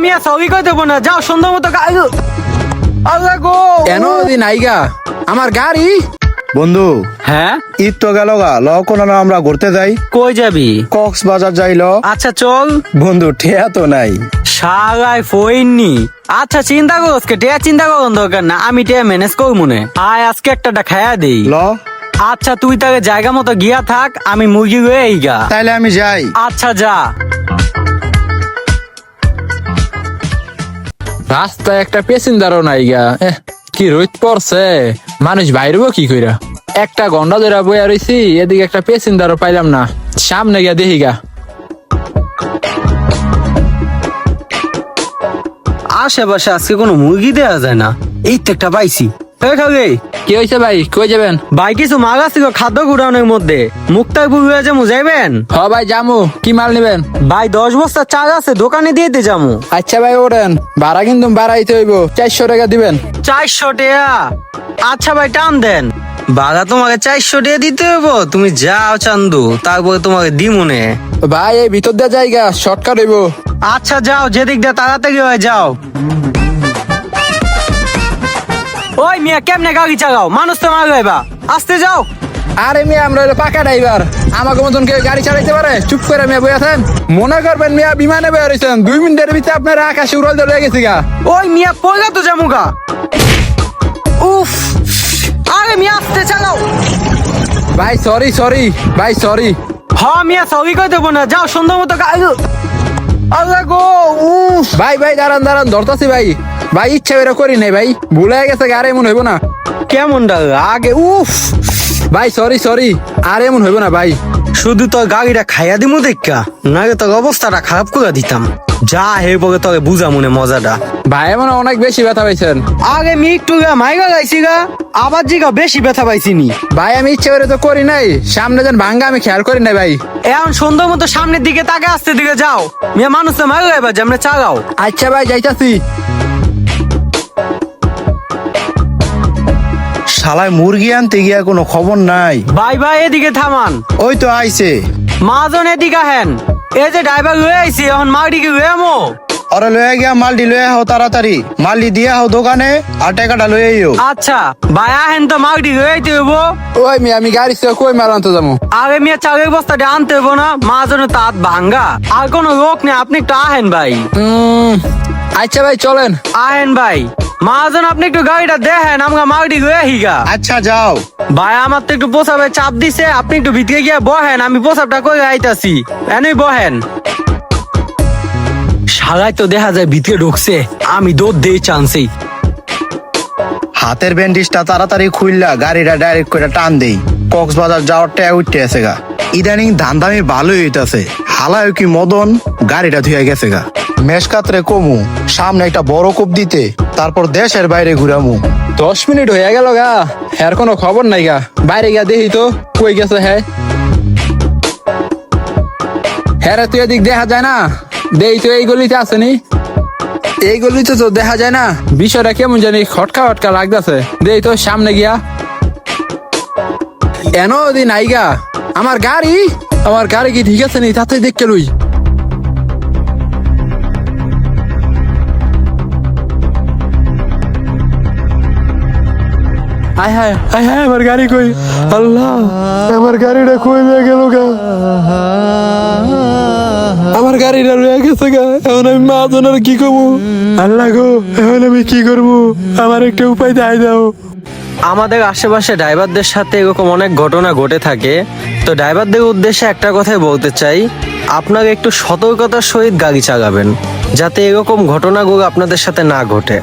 মিয়া সবই কই দেবো না, যাও সুন্দর মতো আল্লাহ গো কেন দিন আইগা আমার গাড়ি। বন্ধু হ্যাঁ ঈদ তো গেল গা, ল কোনো না আমরা ঘুরতে যাই, কই যাবি? কক্সবাজার যাই ল। আচ্ছা চল। বন্ধু ঠেয়া তো নাই। শালায় ফইননি। আচ্ছা চিন্তা করস কে, টিয়া চিন্তা করুন দরকার না, আমি টিয়া ম্যানেজ করব মনে। আয় আজকে একটা খায়া দেই। ল আচ্ছা তুই তাকে জায়গা মতো গিয়া থাক, আমি মুরগি হয়ে এইগা। তাইলে আমি যাই। আচ্ছা যা। রাস্তায় একটা প্যাসেঞ্জারও নাই গা। কি রোদ পড়ছে, মানুষ বাইরবো কি কইরা। একটা গন্ডা ধরে বইয়া রইছি, এদিকে একটা প্যাসেঞ্জারও পাইলাম না। সামনে গিয়া দেখি গা। আশেপাশে আজকে কোনো মুরগি দেওয়া যায় না, এই তো একটা পাইছি। কি হয়েছে ভাই, কই যাবেন? ভাই কিছু মাল আছে গো খাদ্য গুড়ানোর মধ্যে, মুক্তারপুর হয়ে যাবো, যাইবেন? হ ভাই জামু, কি মাল নেবেন? ভাই 10 বস্তা চাল আছে, দোকানে দিয়ে যাবো। আচ্ছা ভাই ওঠেন, ভাড়া কিন্তু বাড়াইতে হইব, 400 টাকা দিবেন। 400 টাকা? আচ্ছা ভাই টান দেন। ভাড়া তোমাকে 400 টাকা দিতে হইব, তুমি যাও চান্দু, তারপরে তোমাকে দিমুনে। ভাই এই ভিতর দিয়ে জায়গা শর্টকাট হইব। আচ্ছা যাও, যেদিক দিয়ে তাড়াতাড়ি হয় যাও। ওই মিয়া কেমনে গাড়ি চালাও, মানুষ তো মার গাইবা, আস্তে যাও। আরে মিয়া আমরা হলো পাকা ড্রাইভার, আমাকে মতন কেউ গাড়ি চালাইতে পারে? চুপ করে মিয়া বই আছেন, মনে করবেন মিয়া বিমানে বই রয়েছেন, 2 মিনিটের ভিতরে আপনার আকাশে উড়াল ধরে গেছি গা। ওই মিয়া পয়লা তো জামুগা। উফ, আরে মিয়া আস্তে চালাও। ভাই সরি ভাই সরি। হ্যাঁ মিয়া সবই কই দেবো না, যাও সুন্দর মতো আল্লাহ গো। উফ ভাই দাঁড়ান ধরতাছি ভাই। ভাই ইচ্ছা বেরো করি নাই ভাই, ভুলে গেছে আর এমন হইব না। কেমন আগে। উফ ভাই সরি আর এমন হইব না ভাই। শুধু তোর গাড়িটা খাইয়া দিমু দেখা, নাকি তোর অবস্থাটা খারাপ করে দিতাম। যা হে পরে তোকে বুঝা মনে মজাটা। ভাই এমন অনেক বেশি ব্যথা পাইছেন। আগে মি একটু মাইগা গাইছি গা, আবার জিগা বেশি ব্যথা পাইছি নি। ভাই আমি ইচ্ছা করে তো করি নাই, সামনে যেন ভাঙ্গা আমি খেয়াল করি নাই ভাই। এখন সুন্দর মতো সামনের দিকে তাকে আসতে দিকে যাও, মিয়া মানুষ তো মাইগা গাইবা যেমন চালাও। আচ্ছা ভাই যাইতাছি। শালায় মুরগি আনতে গিয়া কোনো খবর নাই। ভাই এদিকে থামান। ওই তো আইছে। মাজন এদিকে হেন, এই যে ড্রাইভার লয়ে আইছি, এখন মাগডিকে লয়ে আমো। ওরা লয়ে গিয়া মালটি লয়ে আও, তাড়াতাড়ি মালটি দিয়া হও দোকানে, আর টাকাটা লয়ে আইও। আচ্ছা ভাই আহেন তো মাগডি লয়ে আইতে হইব। ওই মিয়া আমি গাড়ি থেকে কই মাল আনতে যাবো? আগে মিয়া চালের বস্তাটা আনতে হইব না, মাজনের তাঁত ভাঙ্গা, আর কোনো লোক নেই, আপনি একটু আহেন ভাই। আচ্ছা ভাই চলেন। আহেন ভাই, মাজন আপনি একটু গাড়িটা দেখেন, আমরা মাগডি লয়ে হিগা। আচ্ছা যাও। ভাই আমার তো একটু পোসাবে চাপ দিছে, আপনি একটু ভিতরে গিয়ে বহেন, আমি পোসাবটা করে আইতাছি, এনেই বহেন। শালায় তো দেখা যায় ভিতরে ঢুকছে, আমি দৌড় দিয়ে চান্সেই। হাতের ব্যান্ডেজটা তাড়াতাড়ি খুললা গাড়িটা ডাইরেক্ট করে টান দেই, কক্সবাজার যাওয়ার টাকা উঠতে আছে গা। ইদানিং ধান্দামি ভালোই হইতাছে, হালায় কি মদন গাড়িটা ধুয়ে গেছে গা। মেশকাতরে কমু, সামনে একটা বড় কোপ দিতে, তারপর দেশের বাইরে ঘুরামু। 10 মিনিট হয়ে গেল গা, এর কোনো খবর নাই গা। বাইরে গিয়া দেখি তো কই গেছে। হ্যাঁ তুই এদিক দেখা যায় না? দেই তো এই গলিতে আসেনি, এই গলিতে তো দেখা যায় না। বিষয়টা কেমন জানি খটকা লাগতেছে। দেই তো সামনে গিয়া। এনো দিন আইগা আমার গাড়ি কি ঠিক আছে নি? তাতে দেখকে লুই। আমার গাড়ি কই? আল্লাহ, আমার গাড়িটা কই নিয়ে গেল গা? আমার গাড়িটা রয়ে গেছে গা। এখন আমি মাজনের কি করবো? আল্লাহ গো, এখন আমি কি করবো? আমার একটা উপায় দেখাই দাও। আমাদের আশেপাশে ড্রাইভারদের সাথে এরকম অনেক ঘটনা ঘটে থাকে, তো ড্রাইভারদের উদ্দেশ্যে একটা কথাই বলতে চাই, আপনারা একটু সতর্কতার সহিত গাড়ি চালাবেন, যাতে এরকম ঘটনাগুলো আপনাদের সাথে না ঘটে।